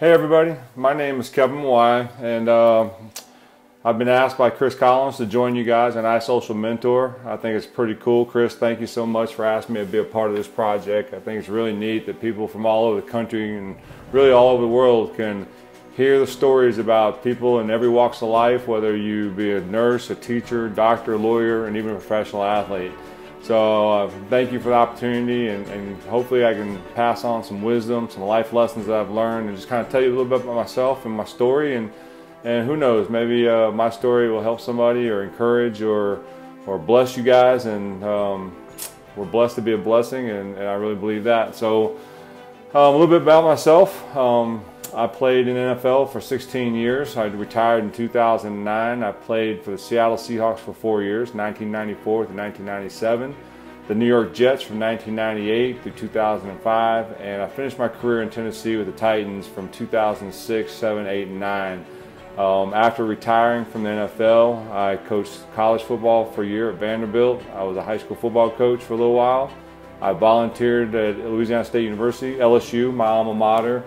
Hey everybody, my name is Kevin Mawae, and I've been asked by Chris Collins to join you guys on iSocialMentor. I think it's pretty cool. Chris, thank you so much for asking me to be a part of this project. I think it's really neat that people from all over the country and really all over the world can hear the stories about people in every walks of life, whether you be a nurse, a teacher, doctor, lawyer, and even a professional athlete. So thank you for the opportunity, and hopefully I can pass on some wisdom, some life lessons that I've learned, and just kind of tell you a little bit about myself and my story, and who knows, maybe my story will help somebody or encourage or bless you guys, and we're blessed to be a blessing, and I really believe that. So a little bit about myself. I played in the NFL for 16 years. I retired in 2009. I played for the Seattle Seahawks for 4 years, 1994 to 1997. The New York Jets from 1998 through 2005. And I finished my career in Tennessee with the Titans from 2006, 7, 8, and 9. After retiring from the NFL, I coached college football for a year at Vanderbilt. I was a high school football coach for a little while. I volunteered at Louisiana State University, LSU, my alma mater.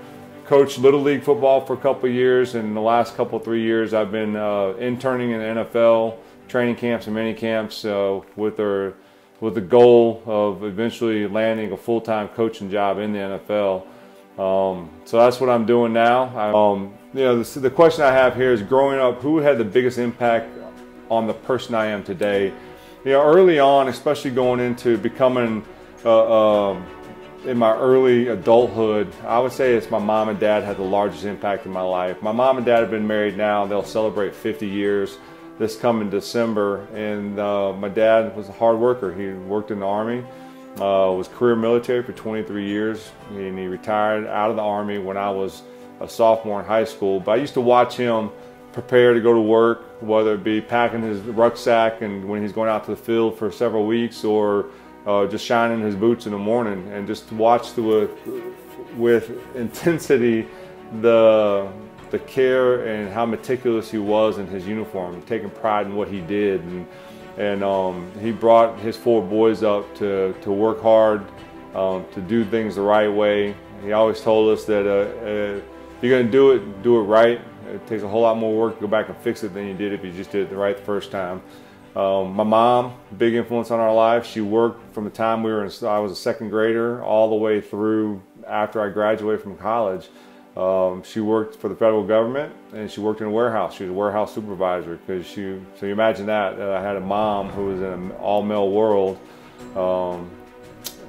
Coached Little League football for a couple of years, and in the last couple, 3 years, I've been interning in the NFL, training camps and mini camps with the goal of eventually landing a full-time coaching job in the NFL. So that's what I'm doing now. The question I have here is, growing up, who had the biggest impact on the person I am today? Early on, especially going into becoming in my early adulthood, I would say it's my mom and dad had the largest impact in my life. My mom and dad have been married now. They'll celebrate 50 years this coming December. And my dad was a hard worker. He worked in the Army, was career military for 23 years, and he retired out of the Army when I was a sophomore in high school. But I used to watch him prepare to go to work, whether it be packing his rucksack and when he's going out to the field for several weeks, or just shining his boots in the morning, and just watch with intensity the care and how meticulous he was in his uniform, taking pride in what he did, and he brought his 4 boys up to work hard, to do things the right way. He always told us that if you're going to do it right. It takes a whole lot more work to go back and fix it than you did if you just did it right the first time. My mom, big influence on our life. She worked from the time I was a second grader all the way through after I graduated from college. She worked for the federal government, and she worked in a warehouse. She was a warehouse supervisor, so you imagine that. I had a mom who was in an all-male world,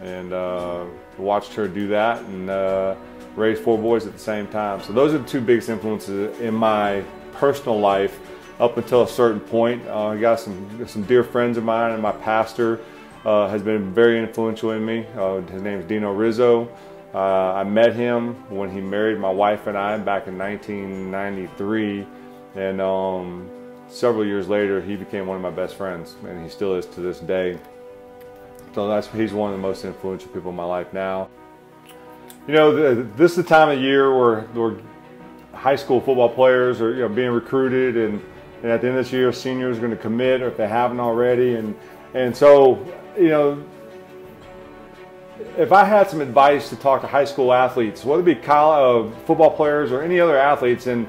and watched her do that, and raise 4 boys at the same time. So those are the 2 biggest influences in my personal life. Up until a certain point, I got some dear friends of mine, and my pastor has been very influential in me. His name is Dino Rizzo. I met him when he married my wife and I back in 1993, and several years later he became one of my best friends, and he still is to this day. So he's one of the most influential people in my life now. This is the time of year where high school football players are being recruited, and at the end of this year, seniors are going to commit, or if they haven't already. And so, if I had some advice to talk to high school athletes, whether it be college, football players or any other athletes, and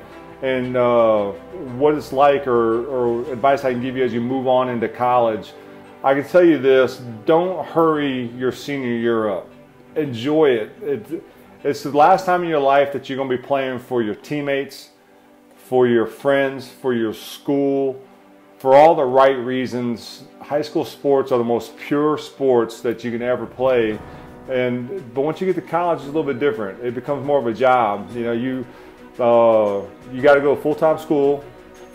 what it's like, or advice I can give you as you move on into college, I can tell you this: don't hurry your senior year up. Enjoy it. It's the last time in your life that you're going to be playing for your teammates, for your friends, for your school, for all the right reasons. High school sports are the most pure sports that you can ever play. But once you get to college, it's a little bit different. It becomes more of a job. You got to go to full-time school,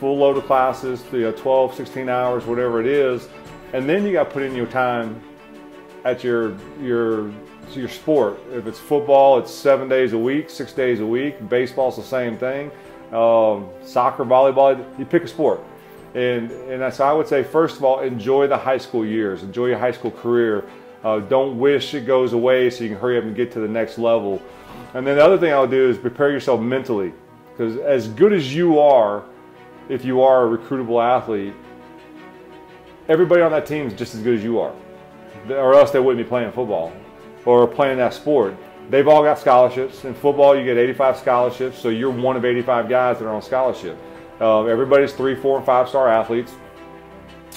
full load of classes, 12, 16 hours, whatever it is, and then you got to put in your time at your sport. If it's football, it's 7 days a week, 6 days a week. Baseball's the same thing. Soccer, volleyball, you pick a sport. And so I would say, first of all, enjoy the high school years. Enjoy your high school career. Don't wish it goes away so you can hurry up and get to the next level. And then the other thing I'll do is prepare yourself mentally. Because as good as you are, if you are a recruitable athlete, everybody on that team is just as good as you are. Or else they wouldn't be playing football or playing that sport. they've all got scholarships. In football, you get 85 scholarships, so you're one of 85 guys that are on scholarship. Everybody's 3, 4, and 5-star athletes.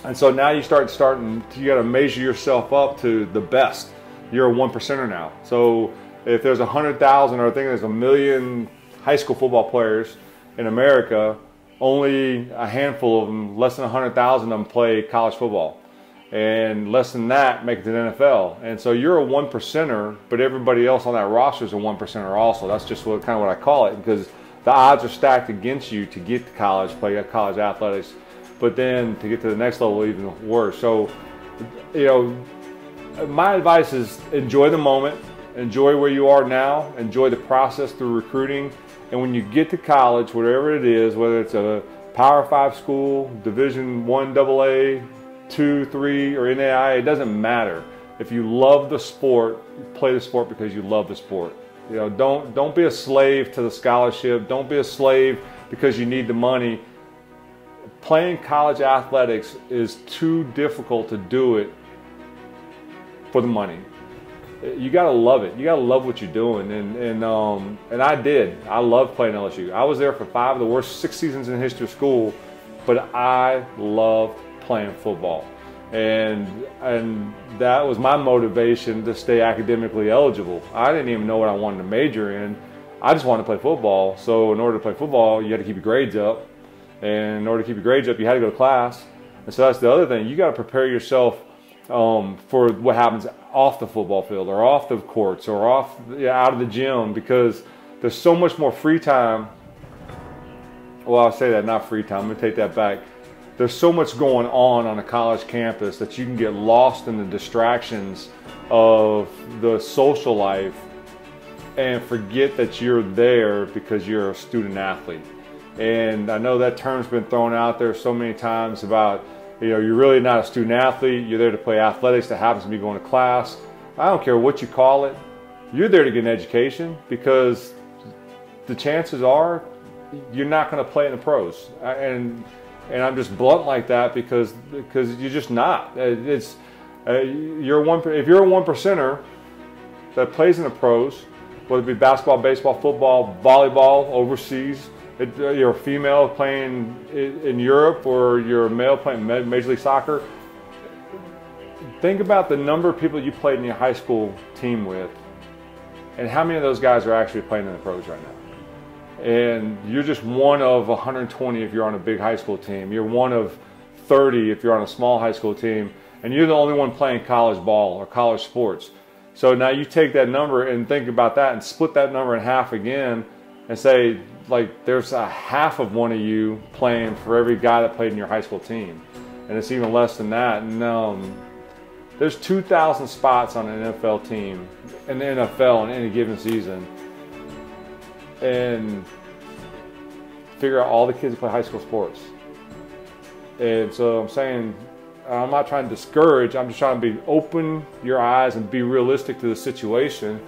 And so now you you got to measure yourself up to the best. You're a 1%er now. So if there's 100,000, or I think there's 1 million high school football players in America, only a handful of them, less than 100,000 of them play college football. And less than that make it to the NFL. And so you're a 1%er, but everybody else on that roster is a 1%er also. That's just kind of what I call it, because the odds are stacked against you to get to college, play college athletics, but then to get to the next level, even worse. So, you know, my advice is enjoy the moment, enjoy where you are now, enjoy the process through recruiting. And when you get to college, whatever it is, whether it's a Power 5 school, Division I AA, 2, 3, or NAI, it doesn't matter. If you love the sport, play the sport because you love the sport. You know, don't be a slave to the scholarship. Don't be a slave because you need the money. Playing college athletics is too difficult to do it for the money. You gotta love it. You gotta love what you're doing, and I did. I loved playing LSU. I was there for 5 of the worst 6 seasons in the history of school, but I loved playing football, and that was my motivation to stay academically eligible. I didn't even know what I wanted to major in. I just wanted to play football. So in order to play football, you had to keep your grades up, and in order to keep your grades up, you had to go to class. And so that's the other thing. You got to prepare yourself for what happens off the football field, or off the courts, or out of the gym, because there's so much more free time. Well, I'll say that, not free time. I'm gonna take that back. There's so much going on a college campus that you can get lost in the distractions of the social life and forget that you're there because you're a student athlete. And I know that term's been thrown out there so many times about, you know, you're really not a student athlete. You're there to play athletics that happens to be going to class. I don't care what you call it. You're there to get an education, because the chances are you're not going to play in the pros. And I'm just blunt like that because you're just not. If you're a 1%er that plays in the pros, whether it be basketball, baseball, football, volleyball, overseas, you're a female playing in Europe, or you're a male playing Major League Soccer. Think about the number of people you played in your high school team with, and how many of those guys are actually playing in the pros right now. And you're just one of 120 if you're on a big high school team. You're one of 30 if you're on a small high school team, and you're the only one playing college ball or college sports. So now you take that number and think about that, and split that number in half again, and say, like, there's a half of one of you playing for every guy that played in your high school team. And it's even less than that. And there's 2,000 spots on an NFL team in the NFL in any given season. And figure out all the kids that play high school sports. And so I'm saying, I'm not trying to discourage, I'm just trying to open your eyes and be realistic to the situation,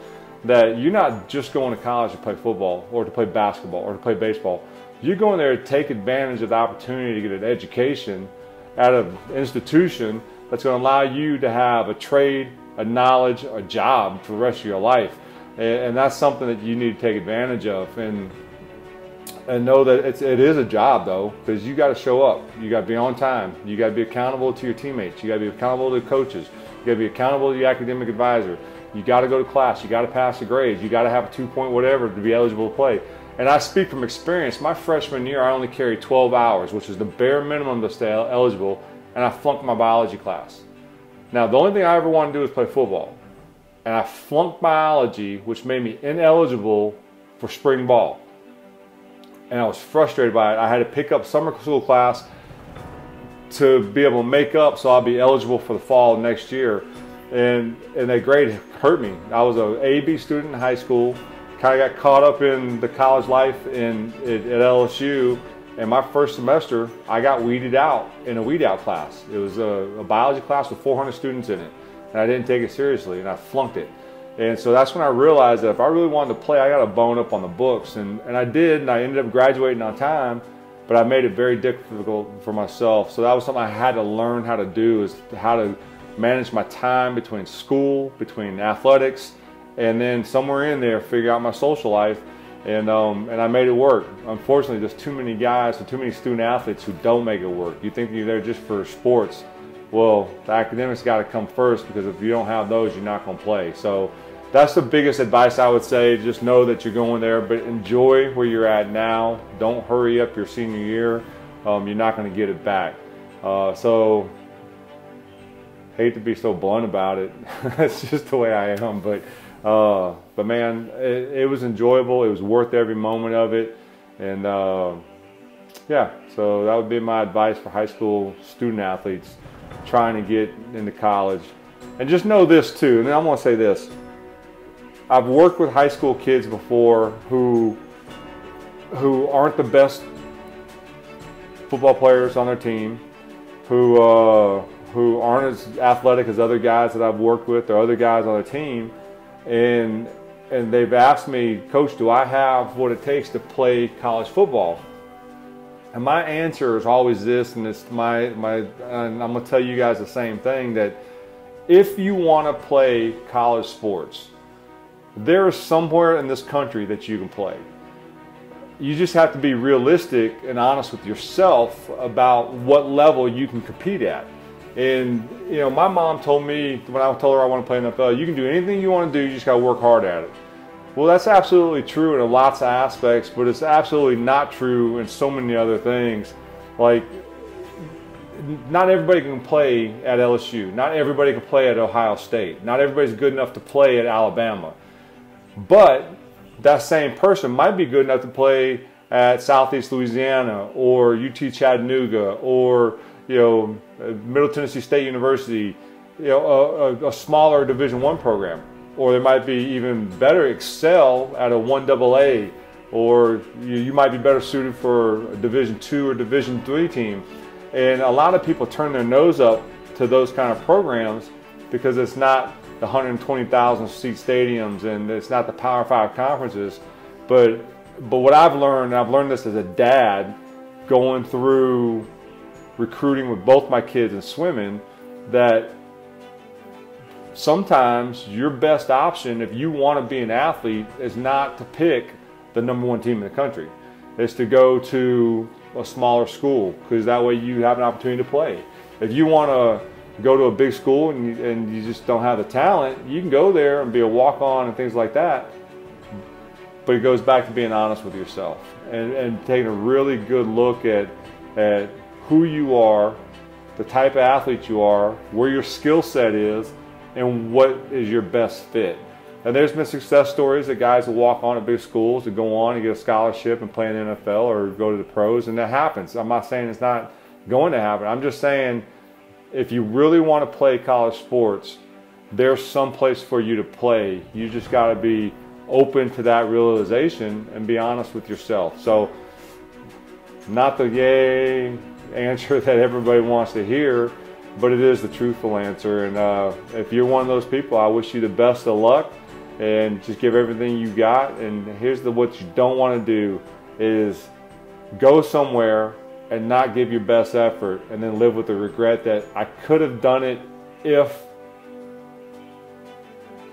that you're not just going to college to play football, or to play basketball, or to play baseball. You're going there to take advantage of the opportunity to get an education at an institution that's going to allow you to have a trade, a knowledge, a job for the rest of your life. And that's something that you need to take advantage of, and know that it is a job, though, because you got to show up. You got to be on time. You got to be accountable to your teammates. You got to be accountable to the coaches. You got to be accountable to your academic advisor. You got to go to class. You got to pass the grades. You got to have a 2-point whatever to be eligible to play. And I speak from experience. My freshman year, I only carried 12 hours, which is the bare minimum to stay eligible, and I flunked my biology class. Now, the only thing I ever wanted to do was play football. And I flunked biology, which made me ineligible for spring ball. And I was frustrated by it. I had to pick up summer school class to be able to make up so I'll be eligible for the fall next year. And that grade hurt me. I was an A-B student in high school, kind of got caught up in the college life at LSU. And my first semester, I got weeded out in a weed out class. It was a biology class with 400 students in it. And I didn't take it seriously, and I flunked it. And so that's when I realized that if I really wanted to play, I got to bone up on the books. And I did, and I ended up graduating on time, but I made it very difficult for myself. So that was something I had to learn how to do, is how to manage my time between school, between athletics, and then somewhere in there figure out my social life, and I made it work. Unfortunately, there's too many guys and too many student athletes who don't make it work. You think you're there just for sports. Well, the academics got to come first, because if you don't have those, you're not going to play. So that's the biggest advice I would say. Just know that you're going there, but enjoy where you're at now. Don't hurry up your senior year. You're not going to get it back. So hate to be so blunt about it. That's just the way I am. But man, it was enjoyable. It was worth every moment of it. And yeah, so that would be my advice for high school student athletes trying to get into college. And just know this too, and I'm going to say this. I've worked with high school kids before who aren't the best football players on their team, who aren't as athletic as other guys that I've worked with or other guys on the team, and they've asked me, Coach, do I have what it takes to play college football? And my answer is always this, and it's and I'm going to tell you guys the same thing, that if you want to play college sports, there is somewhere in this country that you can play. You just have to be realistic and honest with yourself about what level you can compete at. And you know, my mom told me when I told her I want to play NFL, you can do anything you want to do, you just got to work hard at it. Well, that's absolutely true in lots of aspects, but it's absolutely not true in so many other things. Like, not everybody can play at LSU. Not everybody can play at Ohio State. Not everybody's good enough to play at Alabama. But that same person might be good enough to play at Southeast Louisiana or UT Chattanooga or, you know, Middle Tennessee State University, you know, a smaller Division I program. Or they might be even better, excel at a 1AA, or you might be better suited for a Division II or Division III team. And a lot of people turn their nose up to those kind of programs because it's not the 120,000 seat stadiums and it's not the Power 5 conferences. But what I've learned, and I've learned this as a dad, going through recruiting with both my kids in swimming, that sometimes your best option if you want to be an athlete is not to pick the #1 team in the country. It's to go to a smaller school, because that way you have an opportunity to play. If you want to go to a big school and you just don't have the talent, you can go there and be a walk-on and things like that. But it goes back to being honest with yourself and taking a really good look at who you are, the type of athlete you are, where your skill set is, and what is your best fit. And there's been success stories that guys will walk on at big schools to go on and get a scholarship and play in the NFL or go to the pros, and that happens. I'm not saying it's not going to happen. I'm just saying if you really want to play college sports, there's some place for you to play. You just got to be open to that realization and be honest with yourself. So, not the yay answer that everybody wants to hear, but it is the truthful answer. And if you're one of those people, I wish you the best of luck, and just give everything you got. And here's what you don't want to do is go somewhere and not give your best effort and then live with the regret that I could have done it if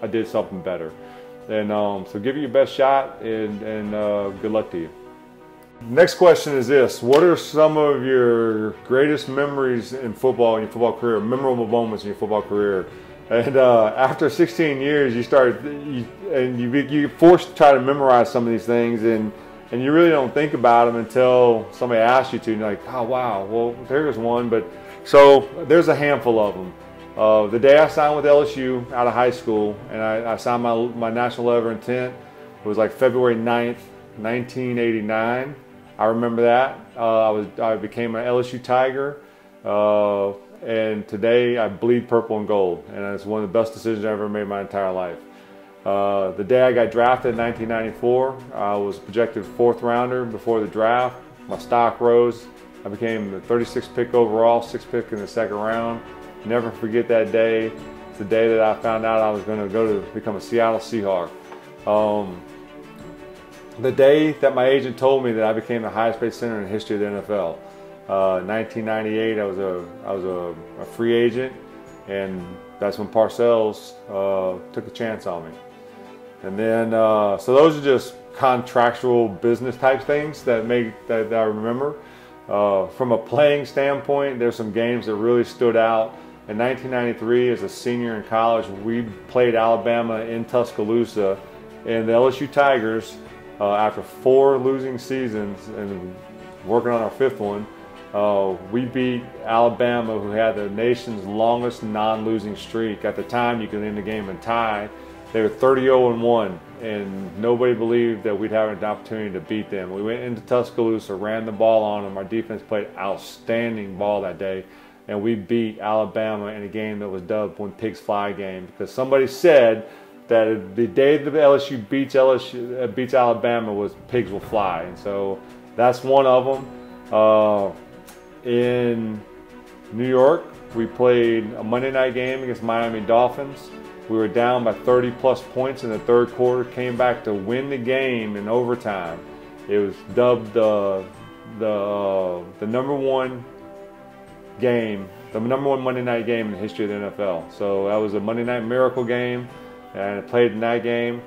I did something better. And so give it your best shot, and good luck to you. Next question is this: what are some of your greatest memories in football, in your football career, memorable moments in your football career? And after 16 years, you get forced to try to memorize some of these things, and you really don't think about them until somebody asks you to, and you're like, oh wow, well there's one. But so there's a handful of them. The day I signed with LSU out of high school, and I signed my national letter of intent, it was like February 9th, 1989. I remember that. I became an LSU Tiger, and today I bleed purple and gold, and it's one of the best decisions I ever made in my entire life. The day I got drafted in 1994, I was projected 4th rounder before the draft. My stock rose. I became the 36th pick overall, 6th pick in the 2nd round. Never forget that day. It's the day that I found out I was going to go to become a Seattle Seahawk. The day that my agent told me that I became the highest paid center in the history of the NFL. 1998, I was a free agent, and that's when Parcells took a chance on me. And then, so those are just contractual business type things that I remember. From a playing standpoint, there's some games that really stood out. In 1993, as a senior in college, we played Alabama in Tuscaloosa, and the LSU Tigers, after 4 losing seasons and working on our 5th one, we beat Alabama, who had the nation's longest non-losing streak. At the time, you could end the game in tie. They were 30-0-1, and nobody believed that we'd have an opportunity to beat them. We went into Tuscaloosa, ran the ball on them. Our defense played outstanding ball that day, and we beat Alabama in a game that was dubbed "When Pigs Fly" game, because somebody said that the day that LSU beats Alabama was pigs will fly, and so that's one of them. In New York, we played a Monday night game against Miami Dolphins. We were down by 30+ points in the 3rd quarter, came back to win the game in overtime. It was dubbed the number 1 game, the number 1 Monday night game in the history of the NFL. So that was a Monday night miracle game, and I played in that game.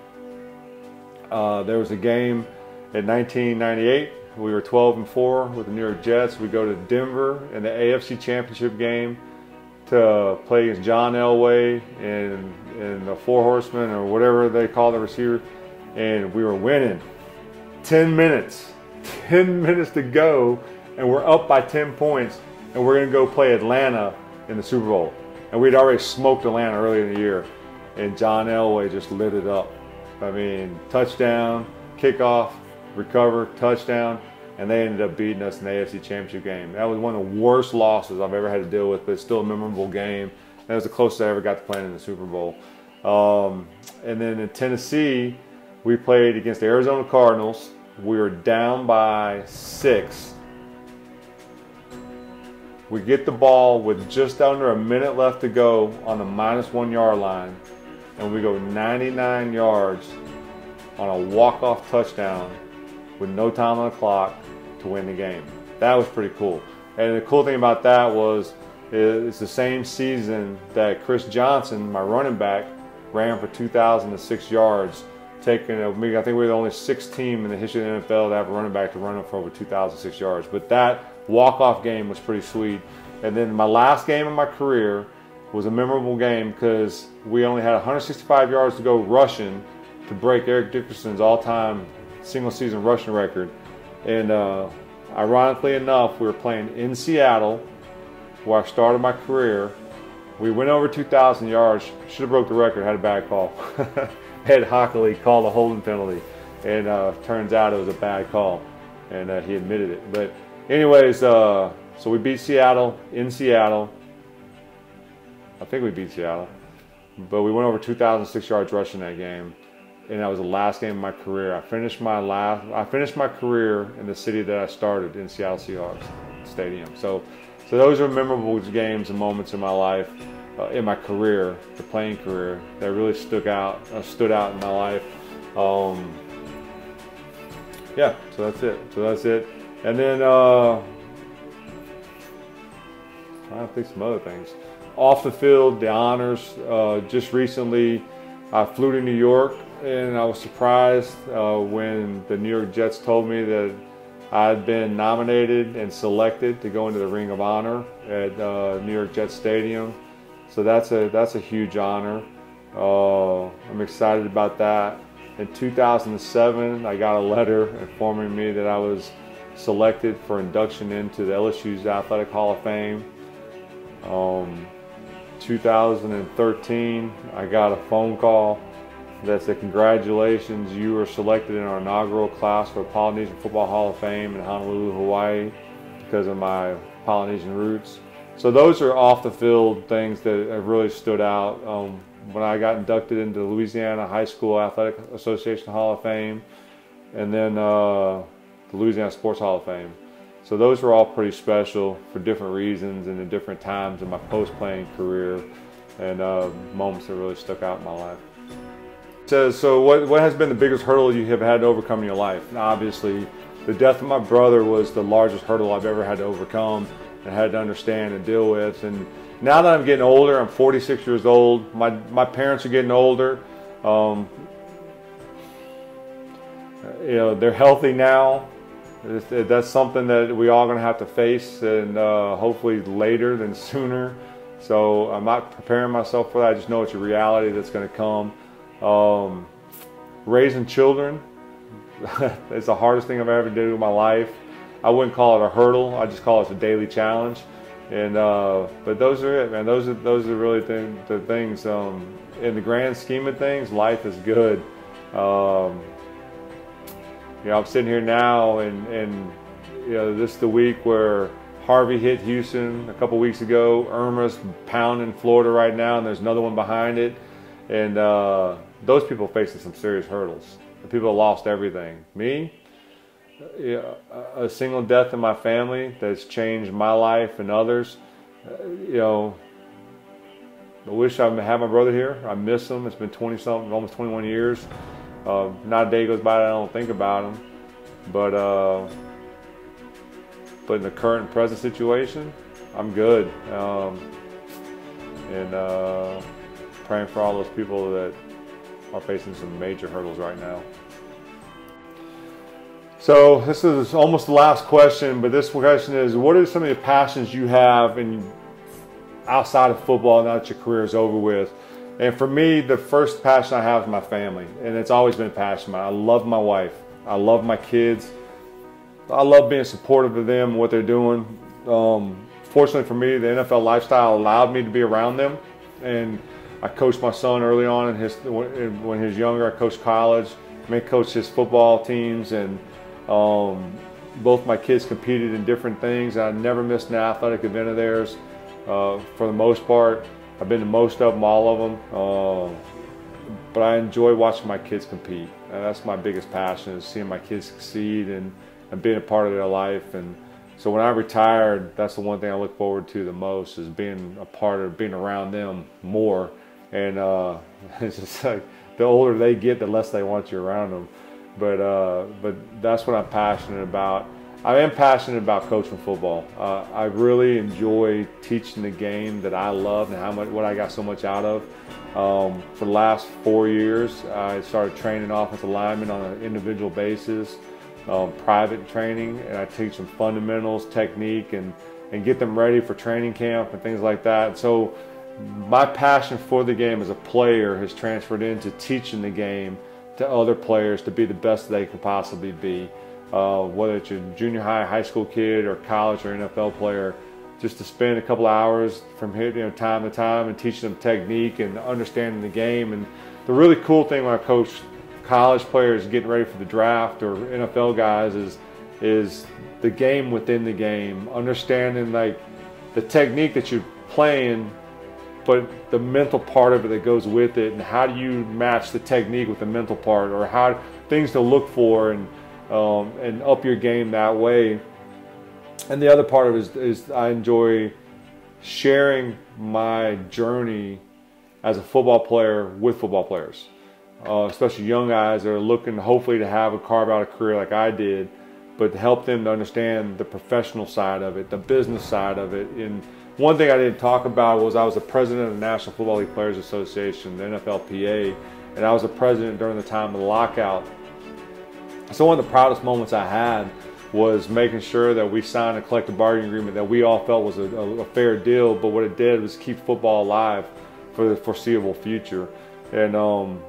There was a game in 1998. We were 12-4 with the New York Jets. We go to Denver in the AFC Championship game to play against John Elway and the Four Horsemen, or whatever they call the receiver, and we were winning. 10 minutes to go, and we're up by 10 points, and we're going to go play Atlanta in the Super Bowl. And we'd already smoked Atlanta earlier in the year, and John Elway just lit it up. I mean, touchdown, kickoff, recover, touchdown, and they ended up beating us in the AFC Championship game. That was one of the worst losses I've ever had to deal with, but it's still a memorable game. That was the closest I ever got to playing in the Super Bowl. And then in Tennessee, we played against the Arizona Cardinals. We were down by 6. We get the ball with just under a minute left to go on the -1 yard line, and we go 99 yards on a walk-off touchdown with no time on the clock to win the game. That was pretty cool. And the cool thing about that was it's the same season that Chris Johnson, my running back, ran for 2,006 yards. I think we're the only 6th team in the history of the NFL to have a running back to run for over 2,006 yards. But that walk-off game was pretty sweet. And then my last game of my career was a memorable game because we only had 165 yards to go rushing to break Eric Dickerson's all-time single-season rushing record. And ironically enough, we were playing in Seattle, where I started my career. We went over 2,000 yards. Should have broke the record. Had a bad call. Ed Hockley called a holding penalty, and turns out it was a bad call, and he admitted it. But anyways, so we beat Seattle in Seattle. I think we beat Seattle, but we went over 2,006 yards rushing that game. And that was the last game of my career. I finished my career in the city that I started, in Seattle Seahawks Stadium. So those are memorable games and moments in my life, in my career, the playing career, that really stood out in my life. Yeah, so that's it. And then I think some other things. Off the field, the honors. Just recently, I flew to New York, and I was surprised when the New York Jets told me that I had been nominated and selected to go into the Ring of Honor at New York Jets Stadium. So that's a huge honor. I'm excited about that. In 2007, I got a letter informing me that I was selected for induction into the LSU's Athletic Hall of Fame. 2013, I got a phone call that said, "Congratulations, you were selected in our inaugural class for Polynesian Football Hall of Fame in Honolulu, Hawaii, because of my Polynesian roots." So those are off the field things that have really stood out. When I got inducted into the Louisiana High School Athletic Association Hall of Fame, and then the Louisiana Sports Hall of Fame. So those were all pretty special for different reasons and at different times in my post-playing career, and moments that really stuck out in my life. So what has been the biggest hurdle you have had to overcome in your life? And obviously, the death of my brother was the largest hurdle I've ever had to overcome and had to understand and deal with. And now that I'm getting older, I'm 46 years old. My parents are getting older. they're healthy now. That's something that we all going to have to face, and hopefully later than sooner. So I'm not preparing myself for that. I just know it's a reality that's going to come. Raising children, it's the hardest thing I've ever did in my life. I wouldn't call it a hurdle. I just call it a daily challenge. And but those are it, man. Those are really the things. In the grand scheme of things, life is good. I'm sitting here now, and this is the week where Harvey hit Houston a couple weeks ago. Irma's pounding Florida right now, and there's another one behind it. And those people facing some serious hurdles. The people that lost everything. Me, a single death in my family that's changed my life and others. I wish I had my brother here. I miss him. It's been 20-something, almost 21 years. Not a day goes by that I don't think about him. But in the current and present situation, I'm good. And praying for all those people that are facing some major hurdles right now. So this is almost the last question, but this question is, what are some of the passions you have outside of football now that your career is over with? And for me, the first passion I have is my family, and it's always been passionate. I love my wife. I love my kids. I love being supportive of them and what they're doing. Fortunately for me, the NFL lifestyle allowed me to be around them, and I coached my son early on when he was younger. I coached college, coached his football teams, and both my kids competed in different things. I never missed an athletic event of theirs. For the most part, I've been to most of them, all of them. But I enjoy watching my kids compete. And that's my biggest passion, is seeing my kids succeed and being a part of their life. And so when I retired, that's the one thing I look forward to the most, is being a part of, being around them more. And it's just like, the older they get, the less they want you around them. But that's what I'm passionate about. I am passionate about coaching football. I really enjoy teaching the game that I love and what I got so much out of. For the last 4 years, I started training offensive linemen on an individual basis, private training, and I teach them fundamentals, technique, and get them ready for training camp and things like that. So my passion for the game as a player has transferred into teaching the game to other players to be the best they can possibly be. Whether it's a junior high, high school kid, or college or NFL player, just to spend a couple hours from here, time to time, and teaching them technique and understanding the game. And the really cool thing when I coach college players getting ready for the draft, or NFL guys, is the game within the game, understanding like the technique that you're playing, but the mental part of it that goes with it, and how do you match the technique with the mental part, or how things to look for, and up your game that way. And the other part of it is I enjoy sharing my journey as a football player with football players, especially young guys that are looking hopefully to carve out a career like I did, but to help them to understand the professional side of it, the business side of it. And one thing I didn't talk about was I was the president of the National Football League Players Association, the NFLPA, and I was the president during the time of the lockout. So one of the proudest moments I had was making sure that we signed a collective bargaining agreement that we all felt was a fair deal, but what it did was keep football alive for the foreseeable future. And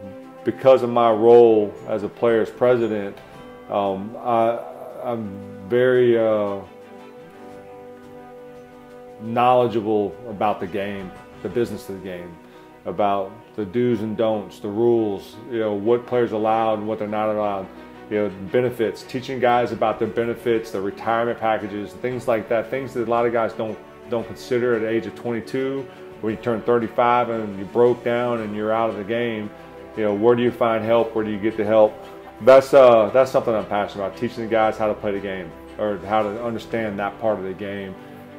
because of my role as a player's president, I'm very knowledgeable about the game, the business of the game, about the do's and don'ts, the rules, what players are allowed and what they're not allowed. Benefits, teaching guys about their benefits, their retirement packages, things like that, things that a lot of guys don't consider at the age of 22. When you turn 35 and you broke down and you're out of the game, where do you find help? Where do you get the help? That's something I'm passionate about, teaching the guys how to play the game, or how to understand that part of the game.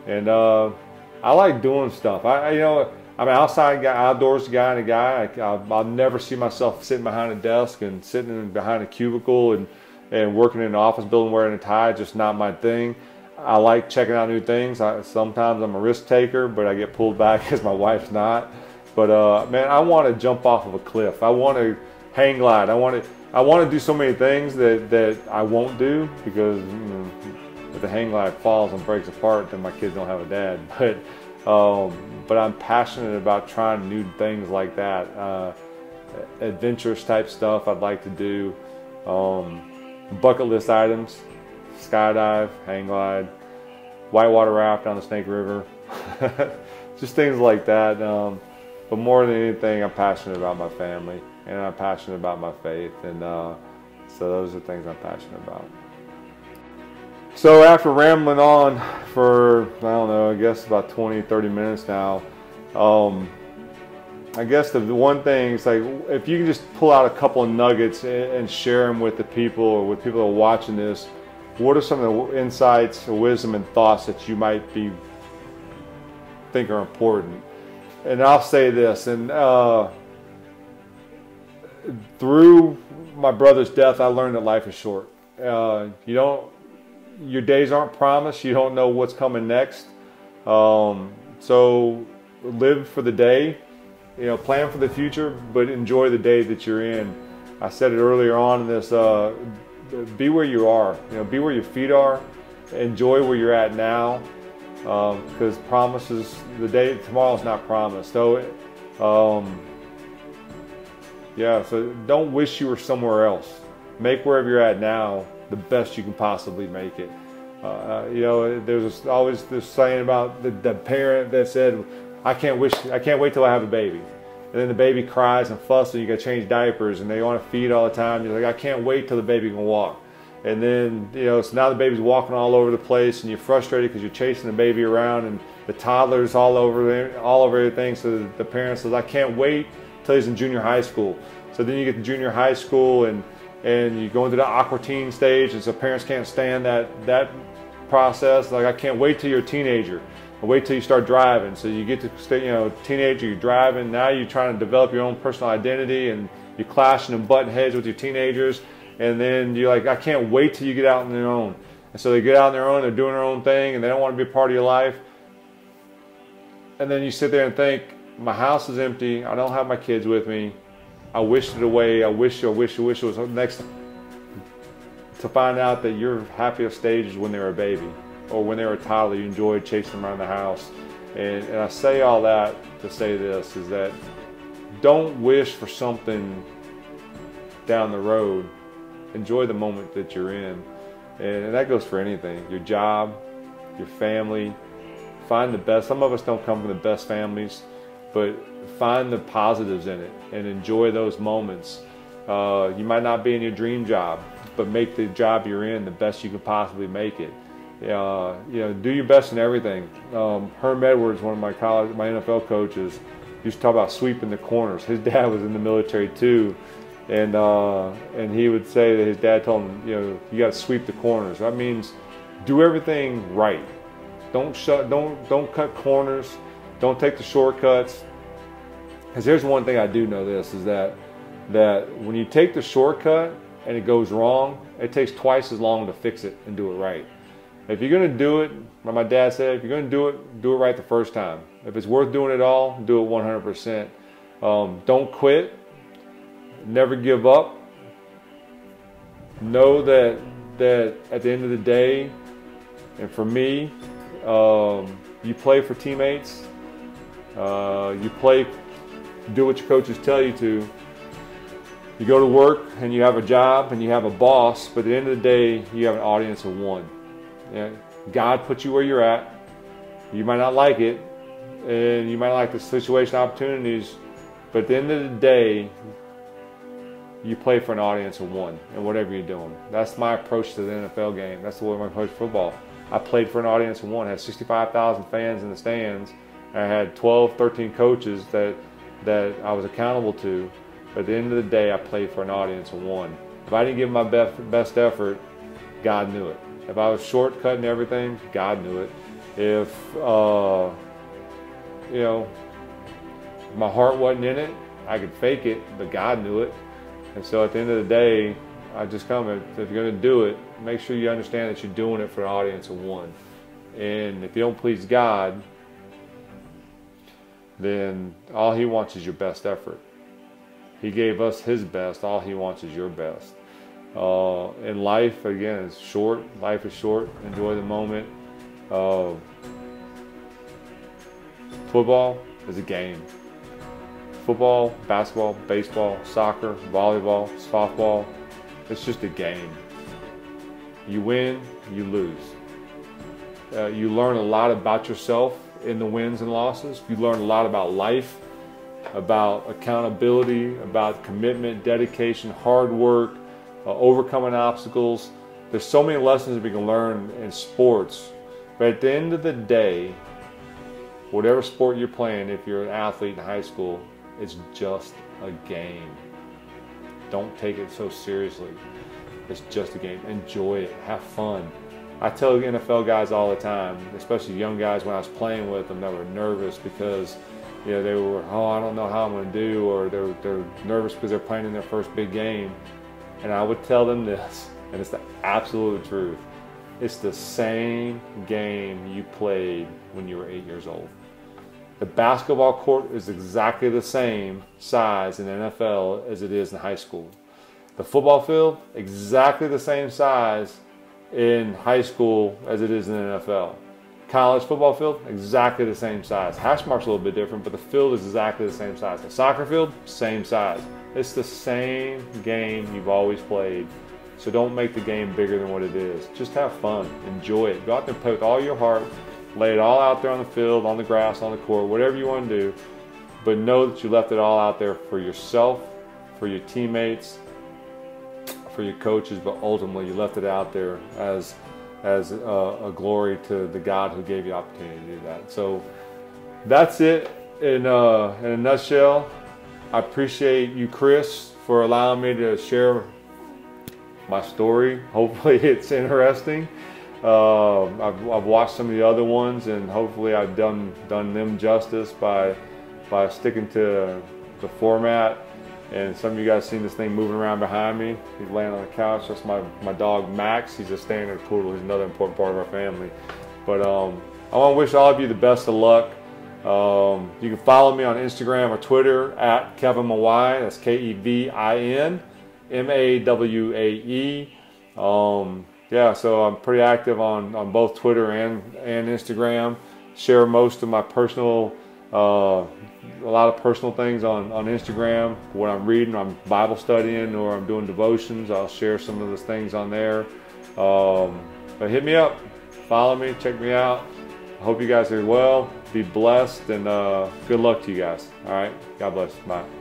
And I like doing stuff. I'm an outside guy, outdoors guy, and a guy. I'll never see myself sitting behind a desk and sitting behind a cubicle and working in an office building wearing a tie. Just not my thing. I like checking out new things. Sometimes I'm a risk taker, but I get pulled back because my wife's not. But man, I want to jump off of a cliff. I want to hang glide. I want to do so many things that I won't do because if the hang glide falls and breaks apart, then my kids don't have a dad. But I'm passionate about trying new things like that, adventurous type stuff I'd like to do, bucket list items, skydive, hang glide, whitewater raft down the Snake River, just things like that. But more than anything, I'm passionate about my family and I'm passionate about my faith, and so those are things I'm passionate about. So after rambling on for, I don't know, I guess about 20-30 minutes now, I guess the one thing is, like, if you can just pull out a couple of nuggets and share them with the people or with people that are watching this, what are some of the insights or wisdom and thoughts that you might think are important? And I'll say this, and through my brother's death, I learned that life is short. Your days aren't promised. You don't know what's coming next. So live for the day, plan for the future, but enjoy the day that you're in. I said it earlier on in this, be where you are, be where your feet are, enjoy where you're at now, because tomorrow's not promised. So, so don't wish you were somewhere else. Make wherever you're at now the best you can possibly make it. There's always this saying about the parent that said, I can't wait till I have a baby. And then the baby cries and fusses and you got to change diapers and they want to feed all the time. You're like, I can't wait till the baby can walk. And then, so now the baby's walking all over the place and you're frustrated because you're chasing the baby around and the toddler's all over everything. So the parent says, I can't wait till he's in junior high school. So then you get to junior high school and you go into the awkward teen stage, and so parents can't stand that process. Like, I can't wait till you're a teenager. Wait till you start driving. So you get to stay, teenager, you're driving. Now you're trying to develop your own personal identity, and you're clashing and butting heads with your teenagers. And then you're like, I can't wait till you get out on your own. And so they get out on their own, they're doing their own thing, and they don't want to be a part of your life. And then you sit there and think, my house is empty. I don't have my kids with me. I wished it away. I wish it was next. To find out that your happiest stage is when they were a baby, or when they were a toddler, you enjoyed chasing them around the house. And I say all that to say this, is that don't wish for something down the road. Enjoy the moment that you're in. And that goes for anything. Your job, your family. Find the best. Some of us don't come from the best families, but find the positives in it and enjoy those moments. You might not be in your dream job, but make the job you're in the best you can possibly make it. Do your best in everything. Herm Edwards, one of my NFL coaches, used to talk about sweeping the corners. His dad was in the military too, and he would say that his dad told him, you got to sweep the corners. That means do everything right. Don't cut corners. Don't take the shortcuts. Because here's one thing I do know, this is that when you take the shortcut and it goes wrong, it takes twice as long to fix it and do it right. If you're going to do it, like my dad said, if you're going to do it right the first time. If it's worth doing it all, do it 100%. Don't quit. Never give up. Know that at the end of the day, and for me, you play for teammates. Do what your coaches tell you to. You go to work and you have a job and you have a boss, but at the end of the day, you have an audience of one. God put you where you're at. You might not like it, and you might not like the situation, opportunities, but at the end of the day, you play for an audience of one in whatever you're doing. That's my approach to the NFL game. That's the way I approach football. I played for an audience of one. I had 65,000 fans in the stands. I had 12, 13 coaches that I was accountable to. But at the end of the day, I played for an audience of one. If I didn't give my best effort, God knew it. If I was shortcutting everything, God knew it. If my heart wasn't in it, I could fake it, but God knew it. And so at the end of the day, I just come, if you're going to do it, make sure you understand that you're doing it for an audience of one. And if you don't please God, then all He wants is your best effort. He gave us his best. All he wants is your best. In life, again, it's short. Life is short. Enjoy the moment. Football is a game. Football, basketball, baseball, soccer, volleyball, softball, it's just a game. You win, you lose. You learn a lot about yourself in the wins and losses. You learn a lot about life, about accountability, about commitment, dedication, hard work, overcoming obstacles. There's so many lessons that we can learn in sports. But at the end of the day, whatever sport you're playing, if you're an athlete in high school, it's just a game. Don't take it so seriously. It's just a game. Enjoy it. Have fun. I tell NFL guys all the time, especially young guys when I was playing with them that were nervous because they were, I don't know how I'm going to do, or they're nervous because they're playing in their first big game. And I would tell them this, and it's the absolute truth. It's the same game you played when you were 8 years old. The basketball court is exactly the same size in the NFL as it is in high school. The football field, exactly the same size in high school as it is in the NFL. College football field, exactly the same size. Hash mark's a little bit different, but the field is exactly the same size. The soccer field, same size. It's the same game you've always played. So don't make the game bigger than what it is. Just have fun. Enjoy it. Go out there and play with all your heart. Lay it all out there on the field, on the grass, on the court, whatever you want to do. But know that you left it all out there for yourself, for your teammates, for your coaches, but ultimately you left it out there as a glory to the God who gave you the opportunity to do that. So that's it in a nutshell. I appreciate you, Chris, for allowing me to share my story. Hopefully it's interesting. I've watched some of the other ones, and hopefully I've done them justice by sticking to the format. And some of you guys seen this thing moving around behind me. He's laying on the couch. That's my dog Max. He's a standard poodle. He's another important part of our family. But I want to wish all of you the best of luck. You can follow me on Instagram or Twitter at Kevin Mawae. That's KEVIN MAWAE. Yeah, so I'm pretty active on both Twitter and Instagram. Share most of my personal, a lot of personal things on Instagram. What I'm reading, I'm Bible studying, or I'm doing devotions. I'll share some of those things on there. But hit me up, follow me, check me out. I hope you guys are well. Be blessed, and good luck to you guys. All right, God bless. Bye.